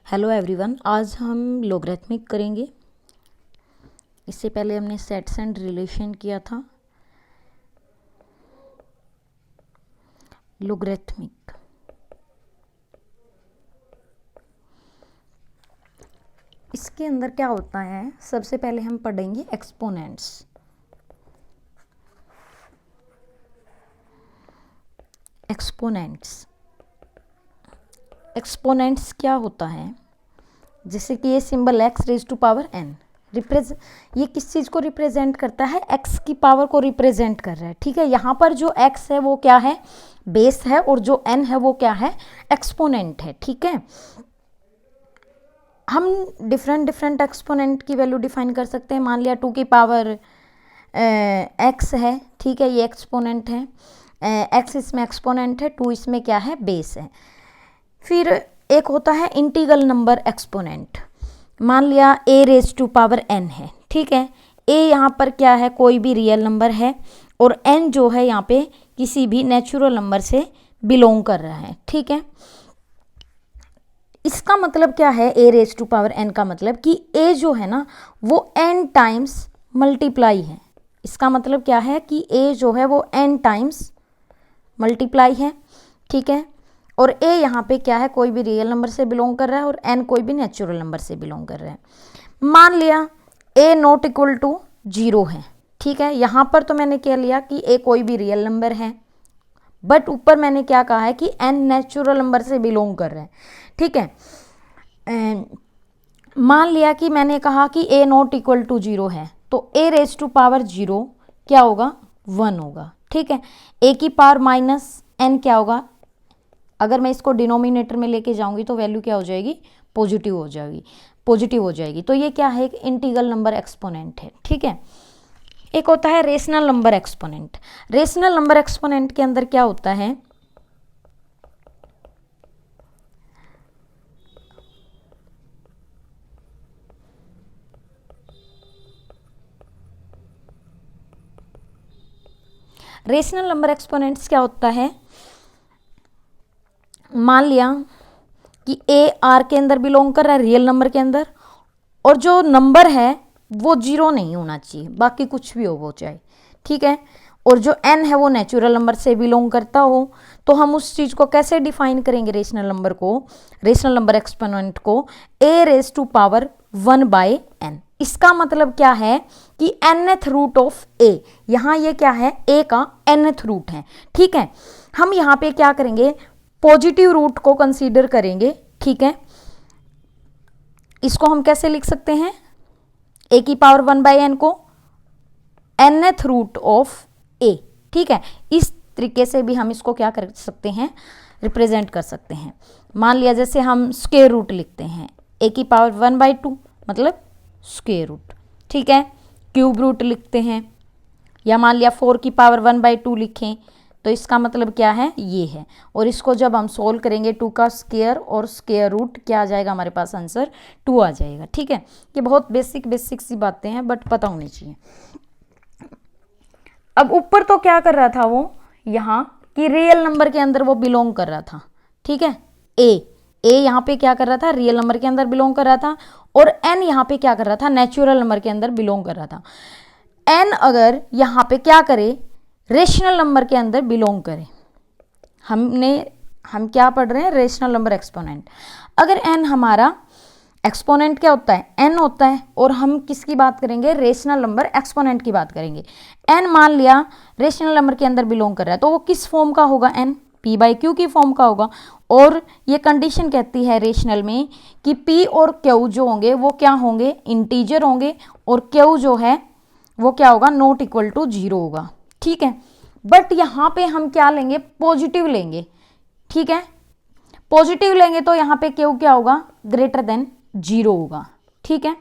Hello everyone, आज हम logarithmic करेंगे। इससे पहले हमने सेट्स एंड रिलेशन किया था। लोगरिथमिक इसके अंदर क्या होता है, सबसे पहले हम पढ़ेंगे एक्सपोनेंट्स। एक्सपोनेंट्स क्या होता है, जैसे कि ये symbol x raise to power n ये किस चीज़ को रिप्रेजेंट करता है, x की पावर को रिप्रेजेंट कर रहा है। ठीक है, यहाँ पर जो x है वो क्या है, बेस है, और जो n है वो क्या है, एक्सपोनेंट है। ठीक है, हम डिफरेंट एक्सपोनेंट की वैल्यू डिफाइन कर सकते हैं। मान लिया 2 की पावर x है, ठीक है, ये एक्सपोनेंट है, x इसमें एक्सपोनेंट है, 2 इसमें क्या है, बेस है। फिर एक होता है इंटीग्रल नंबर एक्सपोनेंट। मान लिया a raise to power n है, ठीक है, a यहाँ पर क्या है, कोई भी रियल नंबर है, और n जो है यहाँ पे किसी भी नेचुरल नंबर से बिलोंग कर रहा है। ठीक है, इसका मतलब क्या है, a raise to power n का मतलब कि a जो है ना वो n टाइम्स मल्टीप्लाई है। इसका मतलब क्या है कि a जो है वो n टाइम्स मल्टीप्लाई है। ठीक है, और a यहाँ पे क्या है, कोई भी रियल नंबर से बिलोंग कर रहा है, और n कोई भी नेचुरल नंबर से बिलोंग कर रहा है। मान लिया a नॉट इक्वल टू 0 है। ठीक है, यहाँ पर तो मैंने क्या लिया कि a कोई भी रियल नंबर है, बट ऊपर मैंने क्या कहा है कि n नेचुरल नंबर से बिलोंग कर रहा है। ठीक है, मान लिया कि मैंने कहा कि a नॉट इक्वल टू 0 है, तो a रेज टू पावर 0 क्या होगा, 1 होगा। ठीक है, a की पावर माइनस n क्या होगा, अगर मैं इसको डिनोमिनेटर में लेके जाऊंगी तो वैल्यू क्या हो जाएगी, पॉजिटिव हो जाएगी। तो ये क्या है, एक इंटीग्रल नंबर एक्सपोनेंट है। ठीक है, एक होता है rational number exponent. Rational number exponent के अंदर क्या होता है, रेशनल नंबर एक्सपोनेंट्स क्या होता है, मान लिया कि a r के अंदर बिलोंग कर रहा है, रियल नंबर के अंदर, और जो नंबर है वो 0 नहीं होना चाहिए, बाकी कुछ भी हो वो चाहे। ठीक है, और जो n है वो नेचुरल नंबर से बिलोंग करता हो, तो हम उस चीज़ को कैसे डिफाइन करेंगे, रेशनल नंबर को, रेशनल नंबर एक्सपोनेंट को a raise to power 1 by n। इसका मतलब क्या है कि nth रूट ऑफ a, यहाँ ये क्या है, a का nth रूट है। ठीक है, हम यहाँ पे क्या करेंगे, पॉजिटिव रूट को कंसीडर करेंगे। ठीक है, इसको हम कैसे लिख सकते हैं, a की पावर 1 बाई n को nth रूट ऑफ a। ठीक है, इस तरीके से भी हम इसको क्या कर सकते हैं, रिप्रेजेंट कर सकते हैं। मान लिया जैसे हम स्क्वायर रूट लिखते हैं, a की पावर 1 बाई 2 मतलब स्क्वायर रूट। ठीक है, क्यूब रूट लिखते हैं, या मान लिया 4 की पावर 1 बाई 2 लिखें, तो इसका मतलब क्या है, ये है। और इसको जब हम सोल्व करेंगे 2 का स्क्वायर और स्क्वायर रूट क्या आ जाएगा, हमारे पास आंसर 2 आ जाएगा। ठीक है, ये बहुत बेसिक सी बातें हैं, बट पता होनी चाहिए। अब ऊपर तो क्या कर रहा था वो, यहाँ कि रियल नंबर के अंदर वो बिलोंग कर रहा था। ठीक है, a यहाँ पे क्या कर रहा था, रियल नंबर के अंदर बिलोंग कर रहा था, और n यहाँ पे क्या कर रहा था, नेचुरल नंबर के अंदर बिलोंग कर रहा था। n अगर यहाँ पे क्या करे, रेशनल नंबर के अंदर बिलोंग करे, हम क्या पढ़ रहे हैं, रेशनल नंबर एक्सपोनेंट। अगर n हमारा एक्सपोनेंट क्या होता है, n होता है, और हम किसकी बात करेंगे, रेशनल नंबर एक्सपोनेंट की बात करेंगे। n मान लिया रेशनल नंबर के अंदर बिलोंग कर रहा है, तो वो किस फॉर्म का होगा, n p बाई क्यू की फॉर्म का होगा। और ये कंडीशन कहती है रेशनल में कि p और q जो होंगे वो क्या होंगे, इंटीजर होंगे, और q जो है वो क्या होगा, नॉट इक्वल टू 0 होगा। ठीक है, बट यहाँ पे हम क्या लेंगे, पॉजिटिव लेंगे। ठीक है, पॉजिटिव लेंगे तो यहाँ पे क्यू क्या होगा, ग्रेटर देन 0 होगा। ठीक है,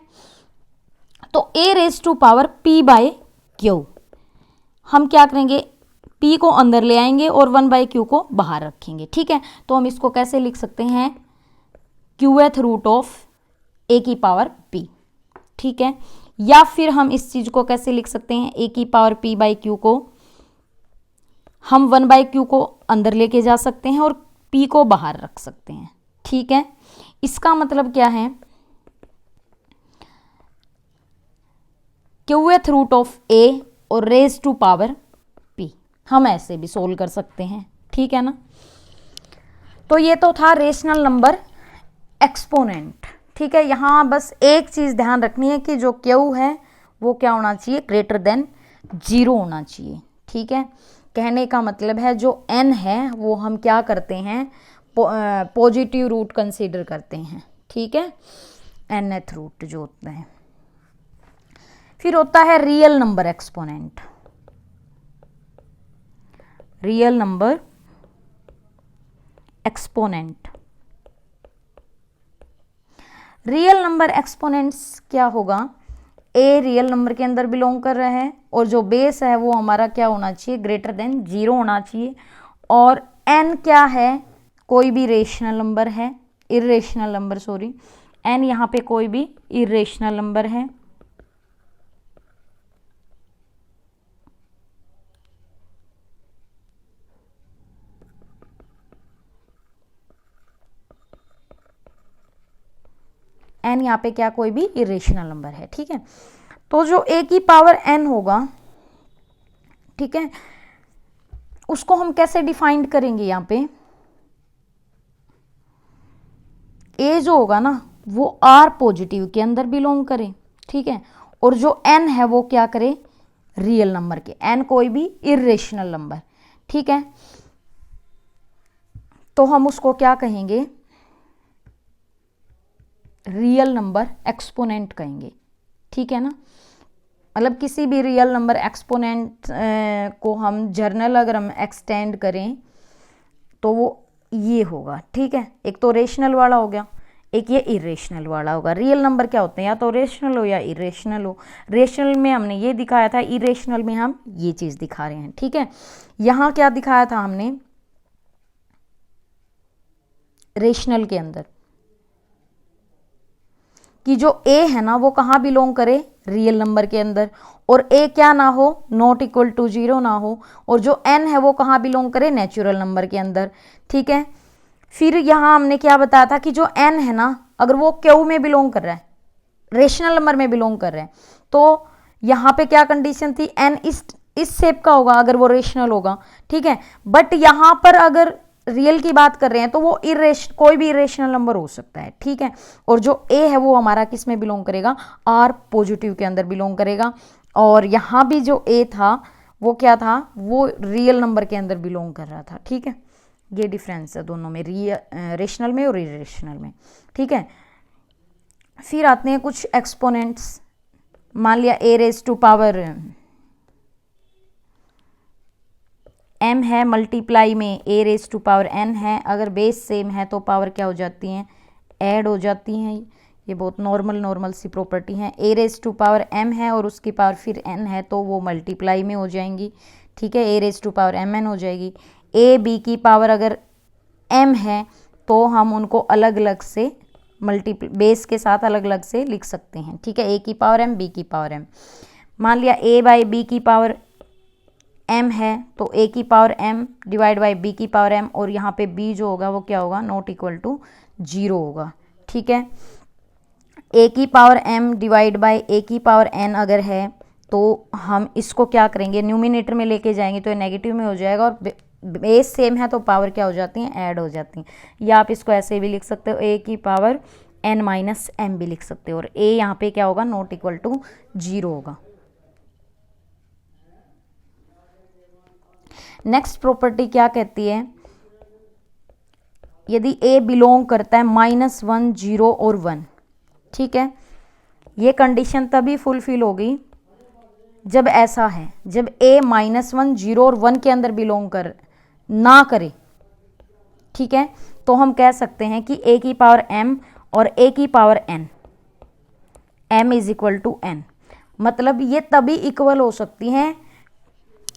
तो a raise to power p by q, हम क्या करेंगे, p को अंदर ले आएंगे और 1 बाई क्यू को बाहर रखेंगे। ठीक है, तो हम इसको कैसे लिख सकते हैं, क्यूएथ रूट ऑफ a की पावर p। ठीक है, या फिर हम इस चीज को कैसे लिख सकते हैं, a की पावर p बाई क्यू को हम 1 बाई क्यू को अंदर लेके जा सकते हैं और p को बाहर रख सकते हैं। ठीक है, इसका मतलब क्या है, क्यूएथ रूट ऑफ ए और रेज टू पावर पी, हम ऐसे भी सोल्व कर सकते हैं, ठीक है ना। तो ये तो था रेशनल नंबर एक्सपोनेंट, ठीक है। यहाँ बस एक चीज़ ध्यान रखनी है कि जो क्यू है वो क्या होना चाहिए, ग्रेटर देन 0 होना चाहिए, ठीक है। कहने का मतलब है जो n है वो हम क्या करते हैं, पॉजिटिव रूट कंसीडर करते हैं, ठीक है, nth रूट जो होता है। फिर होता है real number exponent, real number exponent. Real number exponents क्या होगा, ए रियल नंबर के अंदर बिलोंग कर रहा है और जो बेस है वो हमारा क्या होना चाहिए, ग्रेटर देन 0 होना चाहिए। और एन क्या है, कोई भी रेशनल नंबर है, इरेशनल नंबर सॉरी, एन यहाँ पे कोई भी इरेशनल नंबर है। एन यहाँ पे क्या कोई भी इरेशनल नंबर है, ठीक है। तो जो ए की पावर एन होगा, ठीक है, उसको हम कैसे डिफाइन करेंगे, यहाँ पे ए जो होगा ना वो आर पॉजिटिव के अंदर बिलोंग करे, ठीक है, और जो एन है वो क्या करे, रियल नंबर के, एन कोई भी इरेशनल नंबर, ठीक है। तो हम उसको क्या कहेंगे, रियल नंबर एक्सपोनेंट कहेंगे, ठीक है ना। मतलब किसी भी रियल नंबर एक्सपोनेंट को हम जर्नल अगर हम एक्सटेंड करें तो वो ये होगा, ठीक है। एक तो रेशनल वाला हो गया, एक ये इरेशनल वाला होगा। रियल नंबर क्या होते हैं, या तो रेशनल हो या इरेशनल हो। रेशनल में हमने ये दिखाया था, इरेशनल में हम ये चीज़ दिखा रहे हैं, ठीक है। यहाँ क्या दिखाया था हमने रेशनल के अंदर, कि जो ए है ना वो कहाँ बिलोंग करे, रियल नंबर के अंदर, और ए क्या ना हो, नॉट इक्वल टू 0 ना हो, और जो एन है वो कहाँ बिलोंग करे, नेचुरल नंबर के अंदर, ठीक है। फिर यहाँ हमने क्या बताया था कि जो एन है ना अगर वो क्यू में बिलोंग कर रहा है, रेशनल नंबर में बिलोंग कर रहे हैं, तो यहाँ पे क्या कंडीशन थी, एन इस शेप का होगा अगर वो रेशनल होगा, ठीक है। बट यहाँ पर अगर रियल की बात कर रहे हैं तो वो कोई भी इरेशनल नंबर हो सकता है, ठीक है। और जो ए है वो हमारा किस में बिलोंग करेगा, आर पॉजिटिव के अंदर बिलोंग करेगा। और यहाँ भी जो ए था वो क्या था, वो रियल नंबर के अंदर बिलोंग कर रहा था, ठीक है। ये डिफरेंस है दोनों में, रेशनल में और इरेशनल में, ठीक है। फिर आते हैं कुछ एक्सपोनेंट्स, मान लिया ए रेज टू पावर m है, मल्टीप्लाई में ए रेज टू पावर n है। अगर बेस सेम है तो पावर क्या हो जाती हैं, ऐड हो जाती हैं। ये बहुत नॉर्मल सी प्रॉपर्टी है। ए रेज टू पावर m है और उसकी पावर फिर n है तो वो मल्टीप्लाई में हो जाएंगी, ठीक है, ए रेज टू पावर mn हो जाएगी। ए बी की पावर अगर m है तो हम उनको अलग अलग से बेस के साथ अलग अलग से लिख सकते हैं, ठीक है, ए की पावर m बी की पावर m। मान लिया a बाई बी की पावर m है तो a की power m divide by b की पावर m, और यहाँ पे b जो होगा वो क्या होगा, नॉट इक्वल टू 0 होगा, ठीक है। a की power m divide by a की पावर n अगर है तो हम इसको क्या करेंगे, न्यूमिनेटर में लेके जाएंगे तो ये नेगेटिव में हो जाएगा, और बेस सेम है तो पावर क्या हो जाती हैं, ऐड हो जाती हैं। या आप इसको ऐसे भी लिख सकते हो, a की पावर n माइनस m भी लिख सकते हो, और a यहाँ पे क्या होगा, नॉट इक्वल टू 0 होगा। नेक्स्ट प्रॉपर्टी क्या कहती है, यदि a बिलोंग करता है -1 0 और 1, ठीक है, ये कंडीशन तभी फुलफिल होगी जब ऐसा है, जब a -1 0 और 1 के अंदर बिलोंग ना करे, ठीक है। तो हम कह सकते हैं कि a की पावर m और a की power n, m is equal to n, मतलब ये तभी इक्वल हो सकती हैं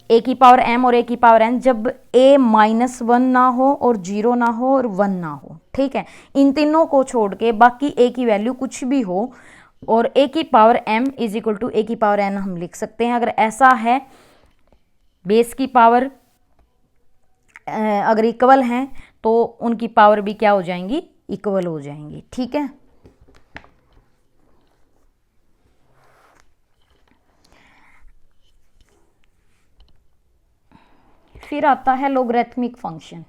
a की पावर m और a की पावर n जब a -1 ना हो और 0 ना हो और 1 ना हो, ठीक है। इन तीनों को छोड़ के बाकी a की वैल्यू कुछ भी हो और a की power m is equal to a की पावर n हम लिख सकते हैं। अगर ऐसा है, बेस की पावर अगर इक्वल हैं तो उनकी पावर भी क्या हो जाएंगी, इक्वल हो जाएंगी। ठीक है, फिर आता है लोगरिथमिक फंक्शन।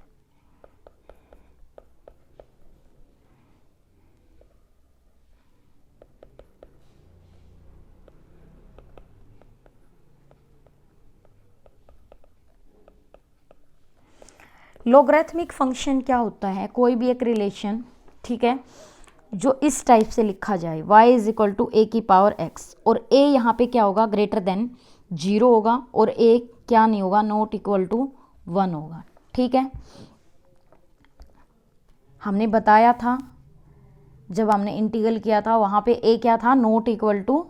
लोगरिथमिक फंक्शन क्या होता है, कोई भी एक रिलेशन, ठीक है, जो इस टाइप से लिखा जाए y is equal to a की पावर x, और a यहाँ पे क्या होगा, ग्रेटर देन 0 होगा, और a क्या नहीं होगा, नॉट इक्वल टू 1 होगा। ठीक है, हमने बताया था जब हमने इंटीग्रल किया था वहाँ पे a क्या था, not equal to,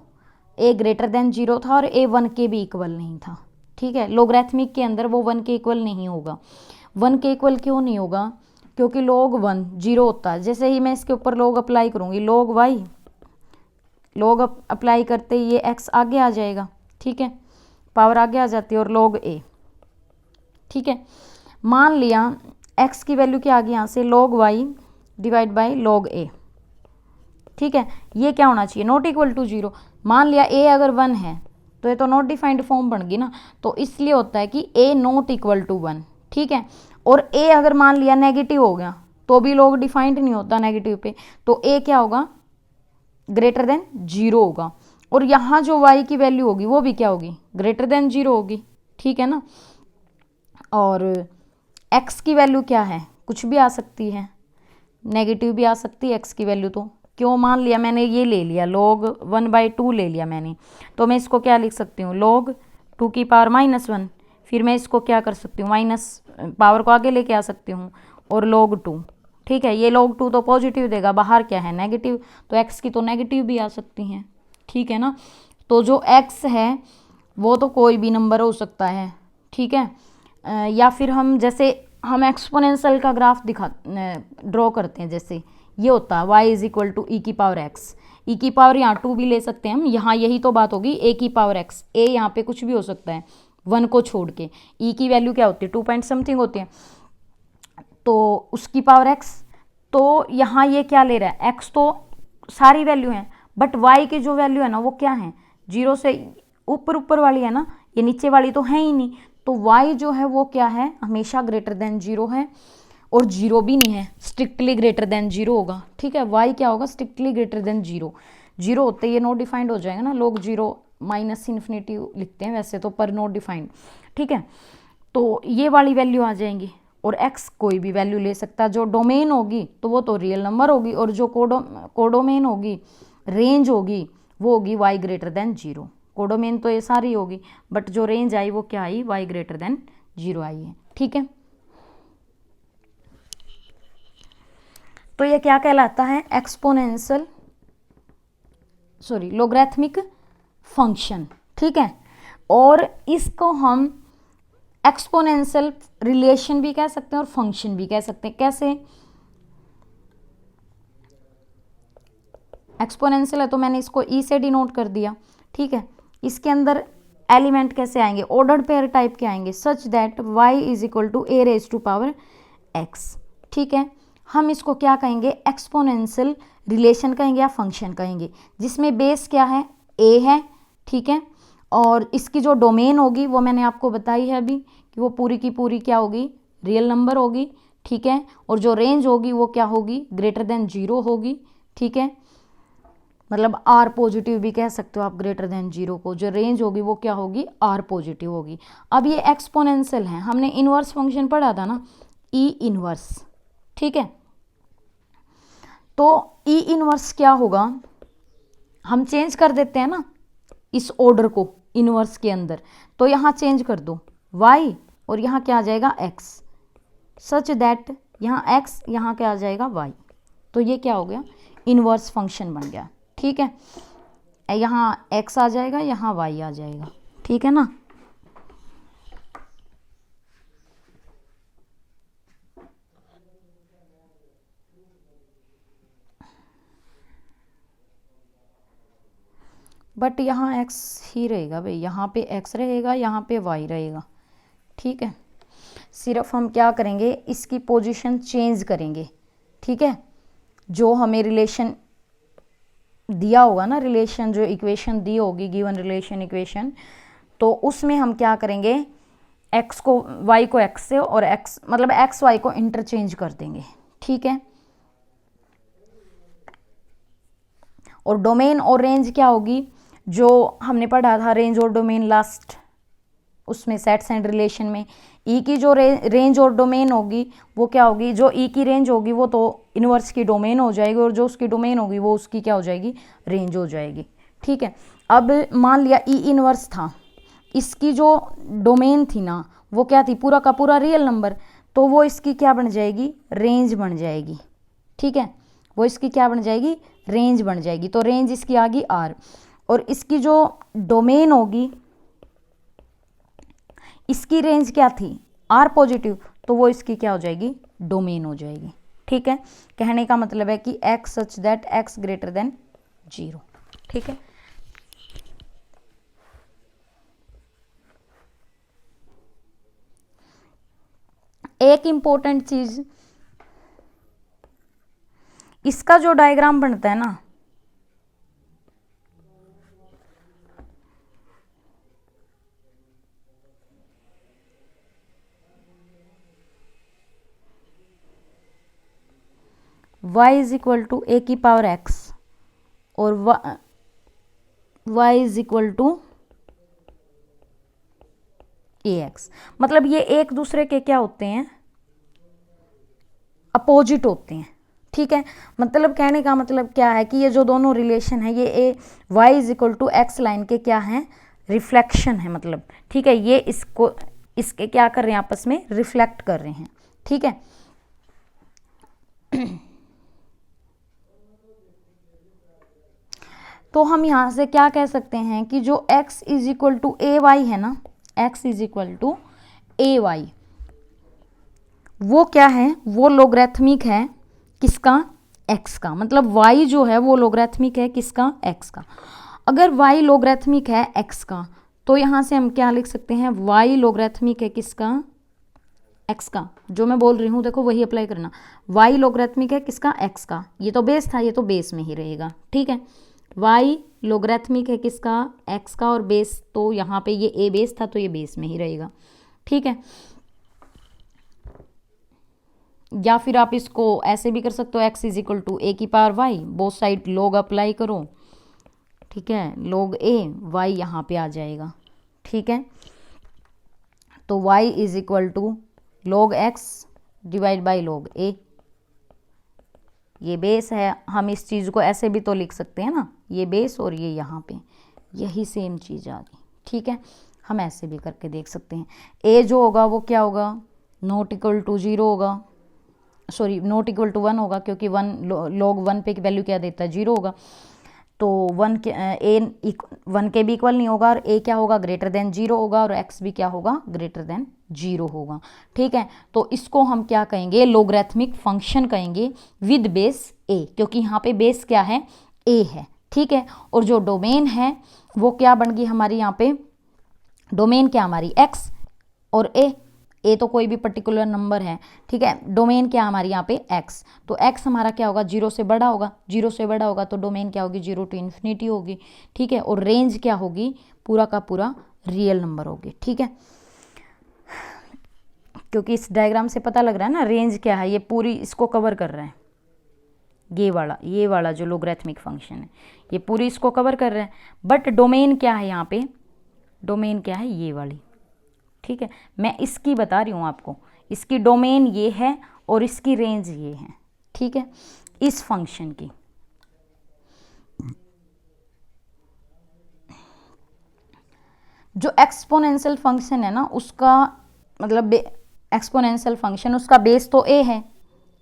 a greater than 0 था और a 1 के भी इक्वल नहीं था। ठीक है, लोगरिथमिक के अंदर वो 1 के इक्वल नहीं होगा। 1 के इक्वल क्यों नहीं होगा, क्योंकि log 1 0 होता है। जैसे ही मैं इसके ऊपर log अप्लाई करूँगी, log y, log अप्लाई करते ही ये x आगे आ जाएगा। ठीक है, पावर आगे आ जाती है, और log a। ठीक है, मान लिया x की वैल्यू क्या आ गई यहाँ से, log y divide by log a। ठीक है, ये क्या होना चाहिए, नॉट इक्वल टू 0। मान लिया a अगर 1 है तो ये तो नॉट डिफाइंड फॉर्म बन गई ना, तो इसलिए होता है कि a नॉट इक्वल टू 1। ठीक है, और a अगर मान लिया नेगेटिव हो गया तो भी log डिफाइंड नहीं होता नेगेटिव पे, तो a क्या होगा, ग्रेटर देन 0 होगा, और यहाँ जो y की वैल्यू होगी वो भी क्या होगी, ग्रेटर देन 0 होगी। ठीक है ना, और x की वैल्यू क्या है, कुछ भी आ सकती है, नेगेटिव भी आ सकती है x की वैल्यू। तो क्यों, मान लिया मैंने ये ले लिया log 1/2 ले लिया मैंने, तो मैं इसको क्या लिख सकती हूँ, log 2 की पावर -1। फिर मैं इसको क्या कर सकती हूँ, माइनस पावर को आगे लेके आ सकती हूँ, और log 2। ठीक है, ये log 2 तो पॉजिटिव देगा, बाहर क्या है, नेगेटिव, तो x की तो नेगेटिव भी आ सकती हैं। ठीक है ना, तो जो x है वो तो कोई भी नंबर हो सकता है। ठीक है, या फिर हम जैसे हम एक्सपोनेंशियल का ग्राफ ड्रॉ करते हैं, जैसे ये होता है y is equal to e की पावर x, e की पावर यहाँ 2 भी ले सकते हैं हम, यहाँ यही तो बात होगी, a की पावर x, a यहाँ पे कुछ भी हो सकता है 1 को छोड़ के। e की वैल्यू क्या होती है, 2 पॉइंट समथिंग होती है, तो उसकी पावर x। तो यहाँ ये क्या ले रहा है, x तो सारी वैल्यू है, बट y की जो वैल्यू है ना वो क्या है, 0 से ऊपर वाली है ना, ये नीचे वाली तो है ही नहीं, तो y जो है वो क्या है, हमेशा ग्रेटर देन 0 है, और 0 भी नहीं है, स्ट्रिक्टली ग्रेटर देन 0 होगा। ठीक है, y क्या होगा, स्ट्रिक्टली ग्रेटर देन 0। 0 होते ये नॉट डिफाइंड हो जाएगा ना, लोग 0 माइनस इन्फिनिटी लिखते हैं वैसे तो, पर नॉट डिफाइंड। ठीक है, तो ये वाली वैल्यू आ जाएंगी, और x कोई भी वैल्यू ले सकता है, जो डोमेन होगी तो वो तो रियल नंबर होगी, और जो कोडोमेन होगी, रेंज होगी, वो होगी y ग्रेटर देन 0। कोडोमेन तो ये सारी होगी, बट जो रेंज आई वो क्या आई, y ग्रेटर देन 0 आई है। ठीक है, तो ये क्या कहलाता है, एक्सपोनेंशियल लोगरिथमिक फंक्शन। ठीक है, और इसको हम एक्सपोनेंशियल रिलेशन भी कह सकते हैं और फंक्शन भी कह सकते हैं। कैसे, एक्सपोनेंशियल है तो मैंने इसको ई से डिनोट कर दिया। ठीक है, इसके अंदर एलिमेंट कैसे आएंगे, ऑर्डर्ड पेयर टाइप के आएंगे, such that y is equal to a raise to power x। ठीक है, हम इसको क्या कहेंगे, एक्सपोनेंशियल रिलेशन कहेंगे या फंक्शन कहेंगे, जिसमें बेस क्या है, a है। ठीक है, और इसकी जो डोमेन होगी वो मैंने आपको बताई है अभी कि वो पूरी की पूरी क्या होगी, रियल नंबर होगी। ठीक है, और जो रेंज होगी वो क्या होगी, ग्रेटर देन 0 होगी। ठीक है, मतलब r पॉजिटिव भी कह सकते हो आप ग्रेटर देन 0 को, जो रेंज होगी वो क्या होगी, r पॉजिटिव होगी। अब ये एक्सपोनेंशियल है, हमने इनवर्स फंक्शन पढ़ा था ना, e इनवर्स। ठीक है, तो e इनवर्स क्या होगा, हम चेंज कर देते हैं ना इस ऑर्डर को इनवर्स के अंदर, तो यहाँ चेंज कर दो y, और यहाँ क्या आ जाएगा x, सच दैट यहाँ x, यहाँ क्या आ जाएगा y, तो ये क्या हो गया, इनवर्स फंक्शन बन गया। ठीक है, यहाँ x आ जाएगा, यहाँ y आ जाएगा। ठीक है ना, बट यहाँ x ही रहेगा भाई, यहाँ पे x रहेगा, यहाँ पे y रहेगा। ठीक है, सिर्फ हम क्या करेंगे, इसकी पोजीशन चेंज करेंगे। ठीक है, जो हमें रिलेशन दिया होगा ना, रिलेशन जो इक्वेशन दी होगी, गिवन रिलेशन इक्वेशन, तो उसमें हम क्या करेंगे, x को y को x से और x मतलब x y को इंटरचेंज कर देंगे, ठीक है। और डोमेन और रेंज क्या होगी, जो हमने पढ़ा था रेंज और डोमेन लास्ट उसमें सेट्स एंड रिलेशन में, ई की जो रेंज और डोमेन होगी वो क्या होगी, जो ई की रेंज होगी वो तो इनवर्स की डोमेन हो जाएगी, और जो उसकी डोमेन होगी वो उसकी क्या हो जाएगी, रेंज हो जाएगी, ठीक है। अब मान लिया ई इनवर्स था, इसकी जो डोमेन थी ना वो क्या थी, पूरा का पूरा रियल नंबर, तो वो इसकी क्या बन जाएगी, रेंज बन जाएगी, ठीक है। वो इसकी क्या बन जाएगी, रेंज बन जाएगी। तो रेंज इसकी आ गई आर, और इसकी जो डोमेन होगी, इसकी रेंज क्या थी, आर पॉजिटिव, तो वो इसकी क्या हो जाएगी, डोमेन हो जाएगी, ठीक है। कहने का मतलब है कि x such that x greater than 0, ठीक है। एक इंपॉर्टेंट चीज, इसका जो डायग्राम बनता है ना, y is equal to a की पावर x और y is equal to ax, मतलब ये एक दूसरे के क्या होते हैं, अपोजिट होते हैं, ठीक है। मतलब कहने का मतलब क्या है कि ये जो दोनों रिलेशन है ये y is equal to x line के क्या हैं, रिफ्लेक्शन है, मतलब ठीक है, ये इसको इसके क्या कर रहे हैं, आपस में रिफ्लेक्ट कर रहे हैं, ठीक है। तो हम यहां से क्या कह सकते हैं कि जो x is equal to a y है ना, x is equal to a y, वो क्या है, वो लोगरिथमिक है किसका, x का, मतलब y जो है वो लोगरिथमिक है किसका, x का। अगर y लोगरिथमिक है x का, तो यहां से हम क्या लिख सकते हैं, y लोगरिथमिक है किसका, x का। जो मैं बोल रही हूं देखो वही अप्लाई करना, y लोगरिथमिक है किसका, x का। ये तो बेस था, ये तो बेस में ही रहेगा, ठीक है। y लोगरिथमिक है किसका, x का, और बेस तो यहाँ पे ये a बेस था तो ये बेस में ही रहेगा, ठीक है। या फिर आप इसको ऐसे भी कर सकते हो, x is equal to a की पावर y, बोथ साइड लोग अप्लाई करो, ठीक है, लोग a, y यहाँ पे आ जाएगा, ठीक है। तो y is equal to log x divide by log a, ये बेस है। हम इस चीज़ को ऐसे भी तो लिख सकते हैं ना, ये बेस और ये यहाँ पे यही सेम चीज़ आ गई, ठीक है। हम ऐसे भी करके देख सकते हैं। a जो होगा वो क्या होगा, नॉट इक्वल टू 0 होगा, सॉरी नॉट इक्वल टू 1 होगा, क्योंकि 1 log 1 पे की वैल्यू क्या देता है, 0 होगा। तो 1 के a 1 के भी इक्वल नहीं होगा, और a क्या होगा, ग्रेटर देन 0 होगा, और x भी क्या होगा, ग्रेटर देन 0 होगा, ठीक है। तो इसको हम क्या कहेंगे, लोगरिथमिक फंक्शन कहेंगे विद बेस a, क्योंकि यहाँ पे बेस क्या है, a है, ठीक है। और जो डोमेन है वो क्या बन गई हमारी, यहाँ पे डोमेन क्या हमारी x और a तो कोई भी पर्टिकुलर नंबर है, ठीक है। डोमेन क्या हमारी यहाँ पे x, तो x हमारा क्या होगा, 0 से बड़ा होगा, 0 से बड़ा होगा तो डोमेन क्या होगी, 0 टू इन्फिनिटी होगी, ठीक है। और रेंज क्या होगी, पूरा का पूरा रियल नंबर होगी, ठीक है। क्योंकि इस डायग्राम से पता लग रहा है ना रेंज क्या है, ये पूरी इसको कवर कर रहा है, ये वाला जो लोगरिथमिक फंक्शन है ये पूरी इसको कवर कर रहा है। बट डोमेन क्या है यहाँ पे, डोमेन क्या है, ये वाली, ठीक है। मैं इसकी बता रही हूँ आपको, इसकी डोमेन ये है और इसकी रेंज ये है, ठीक है, इस फंक्शन की। जो एक्सपोनेंशियल फंक्शन है ना उसका मतलब एक्सपोनेंशियल फंक्शन उसका बेस तो a है,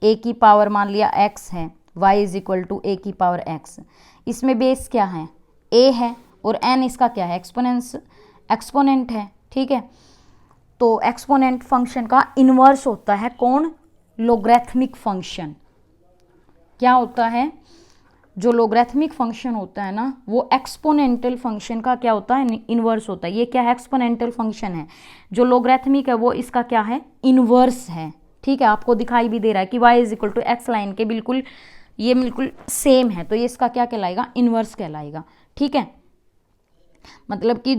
a की पावर मान लिया x है, y is equal to a की पावर x, इसमें बेस क्या है, a है, और n इसका क्या है, एक्सपोनेंट है, ठीक है। तो एक्सपोनेंट फंक्शन का इन्वर्स होता है कौन, लोगरिथमिक फंक्शन। क्या होता है, जो लोगरिथमिक फंक्शन होता है ना वो एक्सपोनेंटल फंक्शन का क्या होता है, इन्वर्स होता है। ये क्या है, एक्सपोनेंटल फंक्शन है। जो लोगरिथमिक है वो इसका क्या है, इन्वर्स है, ठीक है। आपको दिखाई भी दे रहा है कि y is equal to x line के बिल्कुल ये बिल्कुल सेम है, तो ये इसका क्या कहलाएगा, इन्वर्स कहलाएगा। ठीक है, मतलब कि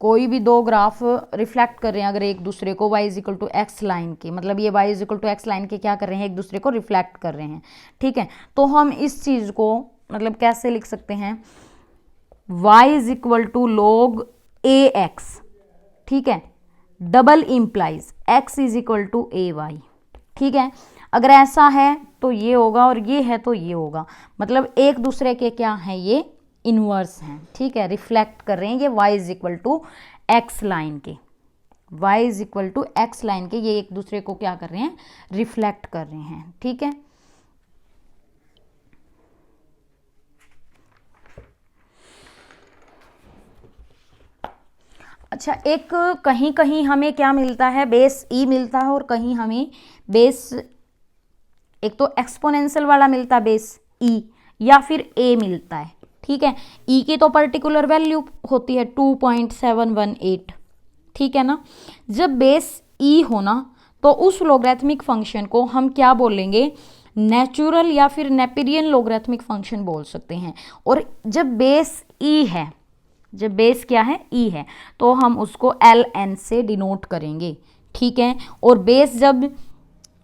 कोई भी दो ग्राफ रिफ्लेक्ट कर रहे हैं अगर एक दूसरे को, y is equal to x line के, मतलब ये y is equal to x line के क्या कर रहे हैं, एक दूसरे को रिफ्लेक्ट कर रहे हैं। ठीक है, तो हम इस चीज को मतलब कैसे लिख सकते हैं, y is equal to log ax। ठीक है, double implies x is equal to ay। ठीक है, अगर ऐसा है तो ये होगा और ये है तो ये होगा, मतलब एक दूसरे के क्या है, ये इनवर्स हैं। ठीक है, रिफ्लेक्ट कर रहे हैं ये y is equal to x line के, y is equal to x line के, ये एक दूसरे को क्या कर रहे हैं, रिफ्लेक्ट कर रहे हैं। ठीक है, अच्छा, एक कहीं कहीं हमें क्या मिलता है, बेस e मिलता है, और कहीं हमें बेस, एक तो एक्सपोनेंशियल वाला मिलता है बेस e, या फिर a मिलता है। ठीक है, e की तो पर्टिकुलर वैल्यू होती है 2.718। ठीक है ना, जब बेस e होना तो उस लोगरिथमिक फंक्शन को हम क्या बोलेंगे, नेचुरल या फिर नेपेरियन लोगरिथमिक फंक्शन बोल सकते हैं। और जब बेस e है, जब बेस क्या है, e है, तो हम उसको ln से डिनोट करेंगे। ठीक है, और बेस जब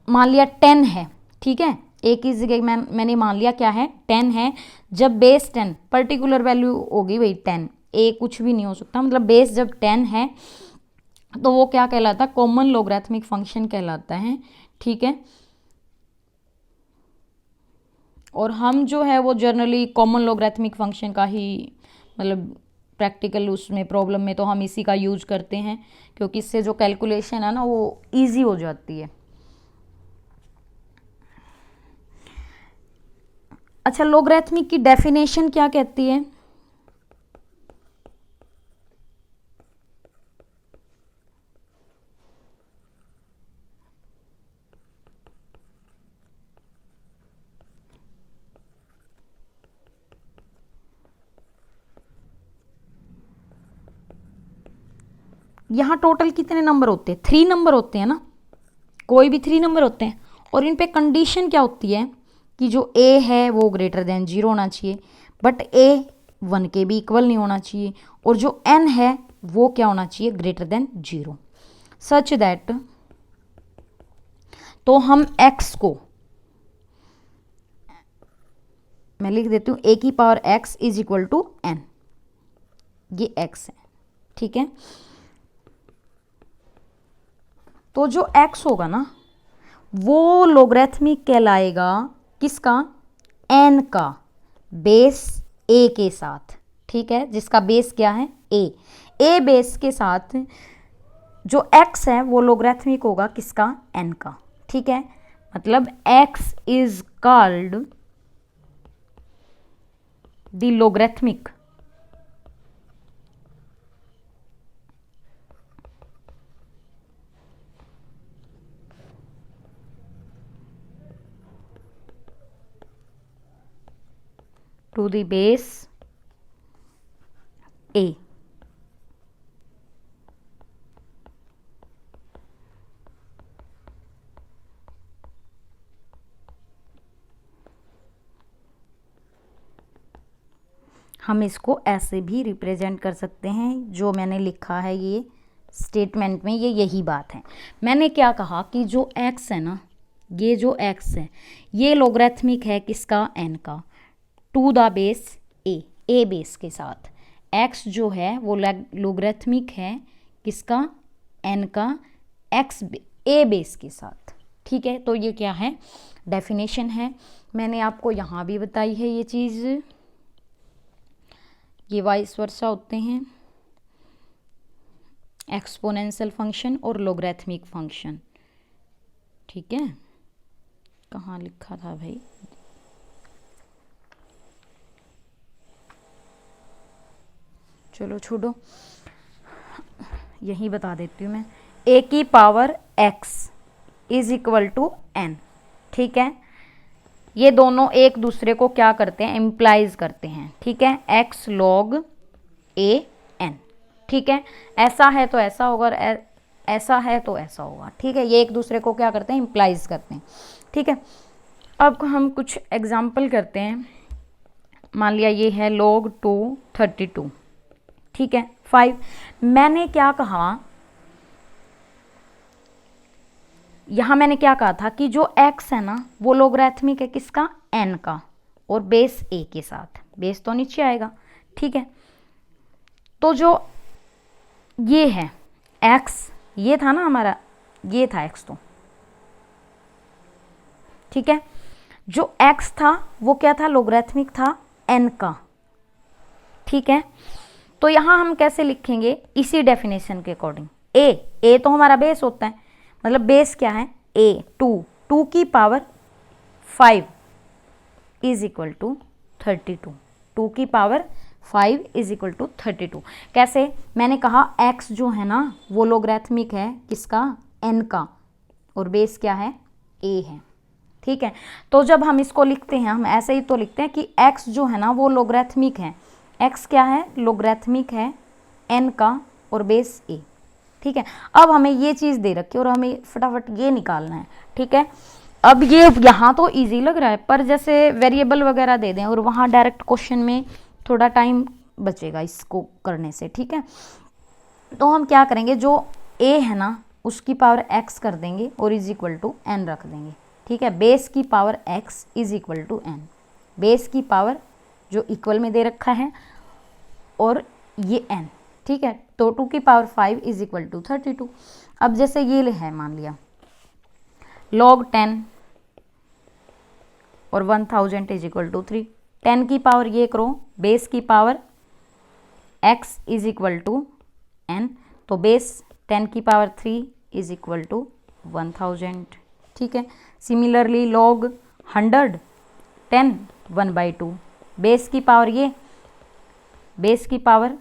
मान लिया 10 है, ठीक है, ए की जगह मैंने मान लिया क्या है, 10 है, जब बेस 10 पर्टिकुलर वैल्यू होगी वही 10, ए कुछ भी नहीं हो सकता, मतलब बेस जब 10 है तो वो क्या कहलाता है, कॉमन लोगरिथमिक फंक्शन कहलाता है। ठीक है, और हम जो है वो जनरली कॉमन लोगरिथमिक फंक्शन का ही, मतलब प्रैक्टिकल उसमें प्रॉब्लम में तो हम इसी का यूज करते हैं, क्योंकि इससे जो कैलकुलेशन है ना वो ईजी हो जाती है। अच्छा, लोगरिथमिक की डेफिनेशन क्या कहती है, यहाँ टोटल कितने नंबर होते हैं, 3 नंबर होते हैं ना, कोई भी 3 नंबर होते हैं, और इन पे कंडीशन क्या होती है कि जो a है वो ग्रेटर देन 0 होना चाहिए, बट a 1 के भी इक्वल नहीं होना चाहिए, और जो n है वो क्या होना चाहिए, ग्रेटर देन 0, सच दैट, तो हम x को मैं लिख देती हूँ a की power x is equal to n, ये x है। ठीक है, तो जो x होगा ना वो लोगरिथमिक कहलाएगा किसका, n का, बेस a के साथ। ठीक है, जिसका बेस क्या है, a बेस के साथ जो x है वो लोगरिथमिक होगा किसका, n का। ठीक है, मतलब x is called the logarithmic to the base a। हम इसको ऐसे भी रिप्रेजेंट कर सकते हैं, जो मैंने लिखा है ये स्टेटमेंट में, ये यही बात है। मैंने क्या कहा कि जो x है ना, ये जो x है ये लोगरिथमिक है किसका, n का, to the base a base के साथ। x जो है वो लोगरिथमिक है किसका, n का, x a बेस के साथ। ठीक है, तो ये क्या है, डेफिनेशन है, मैंने आपको यहाँ भी बताई है ये चीज़, ये वाइस वर्सा होते हैं एक्सपोनेंशियल फंक्शन और लोगरिथमिक फंक्शन। ठीक है, कहाँ लिखा था भाई, चलो छोड़ो, यही बता देती हूँ मैं, a की power x is equal to n। ठीक है, ये दोनों एक दूसरे को क्या करते हैं, इम्प्लाइज करते हैं। ठीक है, x log a n। ठीक है, ऐसा है तो ऐसा होगा, ऐसा है तो ऐसा होगा। ठीक है, ये एक दूसरे को क्या करते हैं, इम्प्लाइज करते हैं। ठीक है, अब हम कुछ एग्जाम्पल करते हैं। मान लिया ये है log 2 32, ठीक है 5। मैंने क्या कहा, यहाँ मैंने क्या कहा था कि जो x है ना वो लोगरिथमिक है किसका, n का, और बेस a के साथ, बेस तो नीचे आएगा, ठीक है। तो जो ये है x, ये था ना हमारा, ये था x तो, ठीक है। जो x था वो क्या था, लोगरिथमिक था n का, ठीक है। तो यहां हम कैसे लिखेंगे, इसी डेफिनेशन के अकॉर्डिंग। a तो हमारा बेस होता है, मतलब बेस क्या है a, 2 की पावर 5 इज इक्वल टू 32, 2 की पावर 5 इज इक्वल टू 32। कैसे, मैंने कहा x जो है ना वो लोगरिथमिक है किसका, n का, और बेस क्या है a है, ठीक है। तो जब हम इसको लिखते हैं, हम ऐसे ही तो लिखते हैं कि x जो है ना वो लोगरिथमिक है, x क्या है, लोगरिथमिक है n का और बेस a, ठीक है। अब हमें ये चीज़ दे रखी है और हमें फटाफट ये निकालना है, ठीक है। अब ये यहाँ तो इजी लग रहा है, पर जैसे वेरिएबल वगैरह दे दें और वहाँ डायरेक्ट क्वेश्चन में थोड़ा टाइम बचेगा इसको करने से, ठीक है। तो हम क्या करेंगे, जो a है ना उसकी पावर x कर देंगे और इज इक्वल टू n रख देंगे, ठीक है। बेस की power x is equal to n, base की पावर जो इक्वल में दे रखा है और ये n, ठीक है। तो 2 की पावर 5 इज इक्वल टू 32। अब जैसे ये है, मान लिया log 10 और 1000 इज इक्वल टू 3, 10 की पावर ये करो, बेस की power x is equal to n, तो बेस 10 की पावर 3 इज इक्वल टू 1000, ठीक है। सिमिलरली log 100 10 1/2, बेस की पावर ये, बेस की power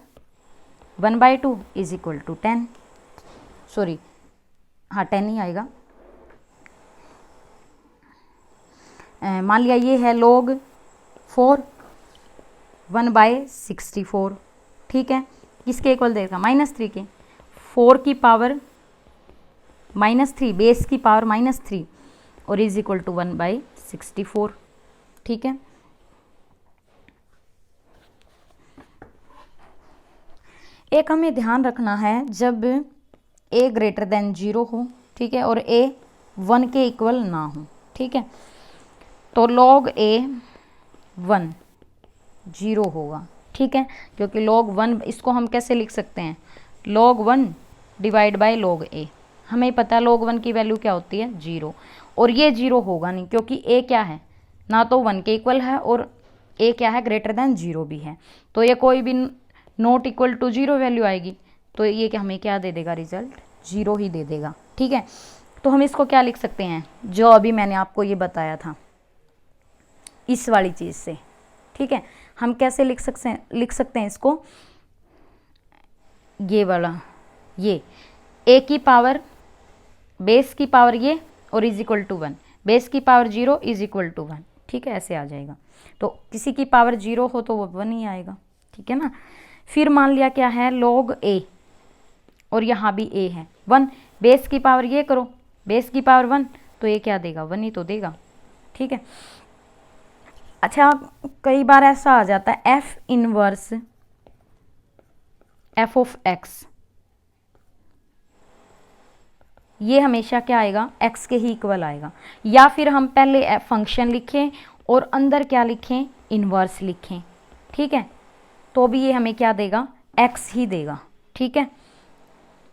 1/2 is equal to 10, sorry हाँ 10 ही आएगा। मान लिया ये है log 4 1/64, ठीक है। किसके इक्वल देगा, -3 के, 4 की पावर -3, बेस की पावर -3 और इज इक्वल टू 1/64, ठीक है। एक हमें ध्यान रखना है, जब a ग्रेटर देन 0 हो, ठीक है, और a 1 के इक्वल ना हो, ठीक है, तो log a 1 0 होगा, ठीक है। क्योंकि log 1, इसको हम कैसे लिख सकते हैं, log 1 divide by log a, हमें पता है log 1 की वैल्यू क्या होती है 0, और ये 0 होगा नहीं क्योंकि a क्या है, ना तो 1 के इक्वल है और a क्या है, ग्रेटर देन 0 भी है, तो ये कोई भी नॉट इक्वल टू 0 वैल्यू आएगी, तो ये हमें क्या दे देगा, रिजल्ट 0 ही दे देगा, ठीक है। तो हम इसको क्या लिख सकते हैं, जो अभी मैंने आपको ये बताया था इस वाली चीज़ से, ठीक है। हम कैसे लिख सकते हैं इसको, ये वाला, ये a की पावर, बेस की पावर ये और इज इक्वल टू 1, बेस की पावर 0 इज इक्वल टू 1, ठीक है, ऐसे आ जाएगा। तो किसी की पावर 0 हो तो वो 1 ही आएगा, ठीक है ना। फिर मान लिया क्या है, log a, और यहाँ भी a है 1, बेस की पावर ये करो, बेस की पावर 1, तो ये क्या देगा, 1 ही तो देगा, ठीक है। अच्छा, कई बार ऐसा आ जाता है f inverse f of x, ये हमेशा क्या आएगा, x के ही इक्वल आएगा, या फिर हम पहले फंक्शन लिखें और अंदर क्या लिखें, इनवर्स लिखें, ठीक है, तो भी ये हमें क्या देगा, x ही देगा, ठीक है।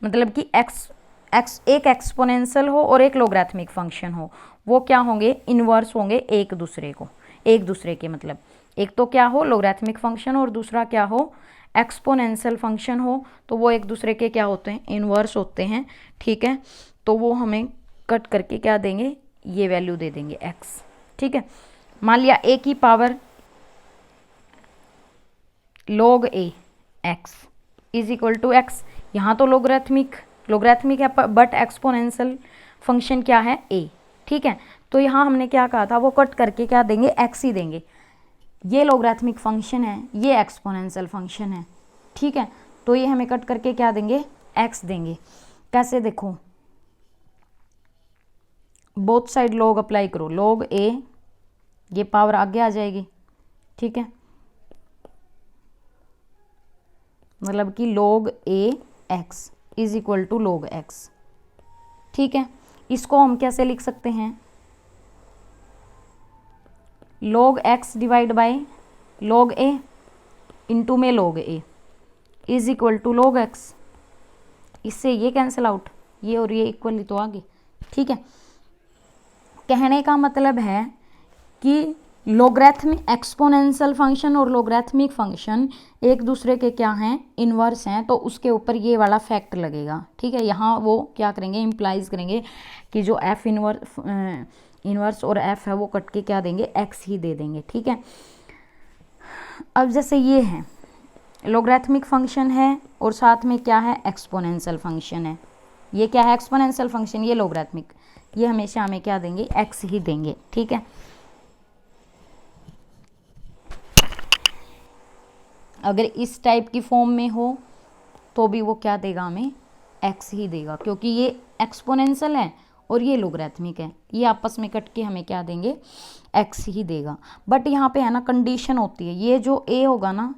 मतलब कि x एक एक्सपोनेंशियल हो और एक लोगरिथमिक फंक्शन हो, वो क्या होंगे, इनवर्स होंगे एक दूसरे के, मतलब एक तो क्या हो, लोगरिथमिक फंक्शन, और दूसरा क्या हो, एक्सपोनेंशियल फंक्शन हो, तो वो एक दूसरे के क्या होते हैं, इनवर्स होते हैं, ठीक है। तो वो हमें कट करके क्या देंगे, ये वैल्यू दे देंगे x, ठीक है। मान लिया a की power log a x is equal to x, यहाँ तो लोगरिथमिक है बट एक्सपोनेंशियल फंक्शन क्या है, a, ठीक है। तो यहाँ हमने क्या कहा था, वो कट करके क्या देंगे, x ही देंगे, ये लोगरिथमिक फंक्शन है, ये एक्सपोनेंशियल फंक्शन है, ठीक है। तो ये हमें कट करके क्या देंगे, x देंगे। कैसे, देखो बोथ साइड log अप्लाई करो, log a ये पावर आगे आ जाएगी, ठीक है, मतलब कि log a x is equal to log x, ठीक है। इसको हम कैसे लिख सकते हैं, log x divide by log a into में log a is equal to log x। इससे ये कैंसिल आउट, ये और ये इक्वली तो आगे, ठीक है। कहने का मतलब है कि लोगरिथमिक एक्सपोनेंशियल फंक्शन और लोगरिथमिक फंक्शन एक दूसरे के क्या हैं, इन्वर्स हैं, तो उसके ऊपर ये वाला फैक्ट लगेगा, ठीक है। यहाँ वो क्या करेंगे, इम्प्लाइज करेंगे कि जो एफ इन्वर्स और एफ है वो कट के क्या देंगे, एक्स ही दे देंगे, ठीक है। अब जैसे ये है लोगरिथमिक फंक्शन है और साथ में क्या है, एक्सपोनेंशियल फंक्शन है। ये क्या है, एक्सपोनेंशियल फंक्शन, ये लोगरिथमिक, ये हमेशा हमें क्या देंगे, एक्स ही देंगे, ठीक है। अगर इस टाइप की फॉर्म में हो तो भी वो क्या देगा, हमें एक्स ही देगा, क्योंकि ये एक्सपोनेंशियल है और ये लोगरिथमिक है, ये आपस में कट के हमें क्या देंगे, एक्स ही देगा। बट यहाँ पे है ना कंडीशन होती है, ये जो ए होगा ना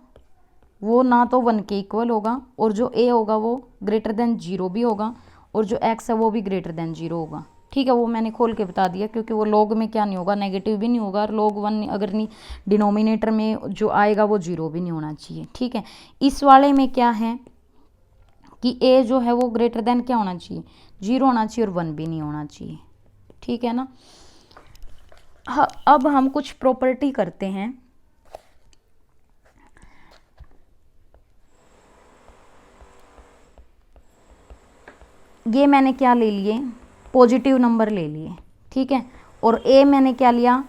वो ना तो 1 के इक्वल होगा, और जो ए होगा वो ग्रेटर देन 0 भी होगा, और जो एक्स है वो भी ग्रेटर देन 0 होगा, ठीक है। वो मैंने खोल के बता दिया, क्योंकि वो लॉग में क्या नहीं होगा, नेगेटिव भी नहीं होगा, और log 1 अगर नहीं डिनोमिनेटर में जो आएगा वो 0 भी नहीं होना चाहिए, ठीक है। इस वाले में क्या है कि a जो है वो ग्रेटर देन क्या होना चाहिए, 0 होना चाहिए, और 1 भी नहीं होना चाहिए, ठीक है ना। अब हम कुछ प्रॉपर्टी करते हैं। ये मैंने क्या ले लिए, पॉजिटिव नंबर ले लिए, ठीक है, और a मैंने क्या लिया,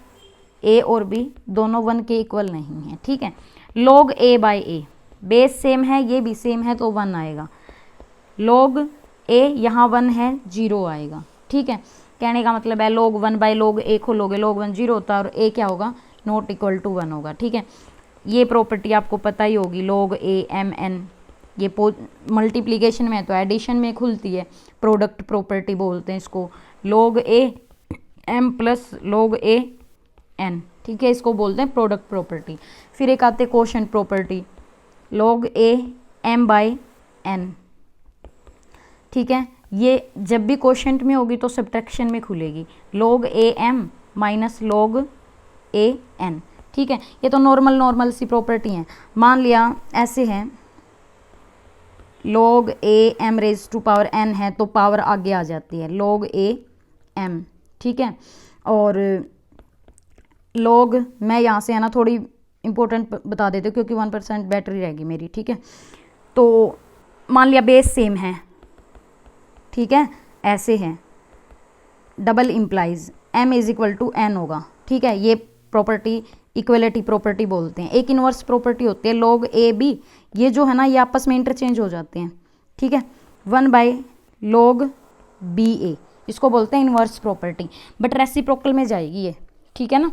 a और b दोनों 1 के इक्वल नहीं है, ठीक है। log a by a, base same है, ये भी सेम है तो 1 आएगा, log a यहाँ 1 है, 0 आएगा, ठीक है। कहने का मतलब है log 1 बाई log a खोलोगे, log 1 0 होता है और a क्या होगा, नॉट इक्वल टू 1 होगा, ठीक है। ये प्रॉपर्टी आपको पता ही होगी, log a m n, ये मल्टीप्लिकेशन में तो एडिशन में खुलती है, प्रोडक्ट प्रॉपर्टी बोलते हैं इसको, log a m plus log a n, ठीक है, इसको बोलते हैं प्रोडक्ट प्रॉपर्टी। फिर एक आते quotient property, log a m by n, ठीक है। ये जब भी क्वोशंट में होगी तो सब्ट्रैक्शन में खुलेगी, log a m minus log a n, ठीक है। ये तो नॉर्मल सी प्रॉपर्टी है। मान लिया ऐसे है, log a m raise to power n है तो पावर आगे आ जाती है, log a m, ठीक है। और log मैं यहाँ से है ना थोड़ी इंपॉर्टेंट बता देती हूँ, क्योंकि 1% बैटरी रहेगी मेरी, ठीक है। तो मान लिया बेस सेम है, ठीक है, ऐसे है, double implies m is equal to n होगा, ठीक है। ये प्रॉपर्टी इक्वलिटी प्रॉपर्टी बोलते हैं। एक इन्वर्स प्रॉपर्टी होती है log a b, ये जो है ना ये आपस में इंटरचेंज हो जाते हैं, ठीक है। 1 बाई log b a, इसको बोलते हैं इन्वर्स प्रॉपर्टी, बट रेसिप्रोकल में जाएगी ये, ठीक है ना,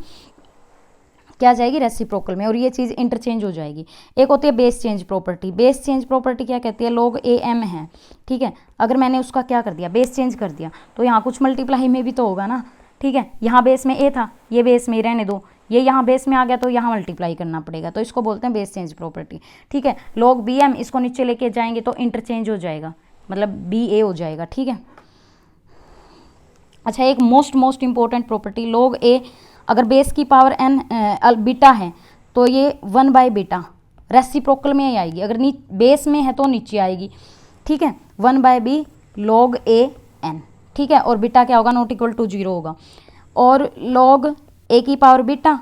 क्या जाएगी, रेसिप्रोकल में, और ये चीज़ इंटरचेंज हो जाएगी। एक होती है base change property, base change property क्या कहती है, log a m है, ठीक है। अगर मैंने उसका क्या कर दिया, बेस चेंज कर दिया, तो यहाँ कुछ मल्टीप्लाई में भी तो होगा ना, ठीक है। यहाँ बेस में a था, ये बेस में रहने दो, ये यहाँ बेस में आ गया तो यहाँ मल्टीप्लाई करना पड़ेगा, तो इसको बोलते हैं बेस चेंज प्रॉपर्टी, ठीक है। log b m, इसको नीचे लेके जाएंगे तो इंटरचेंज हो जाएगा, मतलब b a हो जाएगा, ठीक है। अच्छा, एक most important property, log a अगर बेस की पावर n बीटा है तो ये 1 बाई बीटा रेसिप्रोकल में ही आएगी, अगर बेस में है तो नीचे आएगी, ठीक है। 1 by b log a n, ठीक है, और बीटा क्या होगा, नॉट इक्वल टू 0 होगा, और log a की पावर बीटा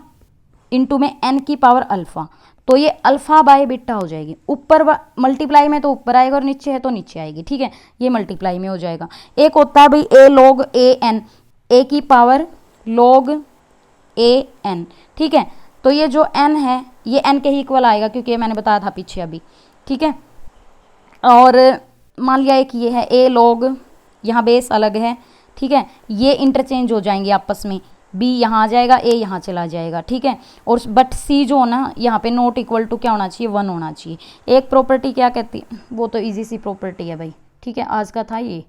इंटू में n की पावर अल्फ़ा, तो ये अल्फ़ा बाय बीटा हो जाएगी, ऊपर मल्टीप्लाई में तो ऊपर आएगा और नीचे है तो नीचे आएगी, ठीक है, ये मल्टीप्लाई में हो जाएगा। एक होता है भाई a log a n, a की पावर log a n, ठीक है, तो ये जो n है ये n के ही इक्वल आएगा, क्योंकि ये मैंने बताया था पीछे अभी, ठीक है। और मान लिया एक ये है a log, यहाँ बेस अलग है, ठीक है, ये इंटरचेंज हो जाएंगे आपस में, b यहाँ आ जाएगा, a यहाँ चला जाएगा, ठीक है। और बट c जो ना यहाँ पे नॉट इक्वल टू क्या होना चाहिए, 1 होना चाहिए। एक प्रॉपर्टी क्या कहती है, वो तो इजी सी प्रॉपर्टी है भाई, ठीक है, आज का था ये।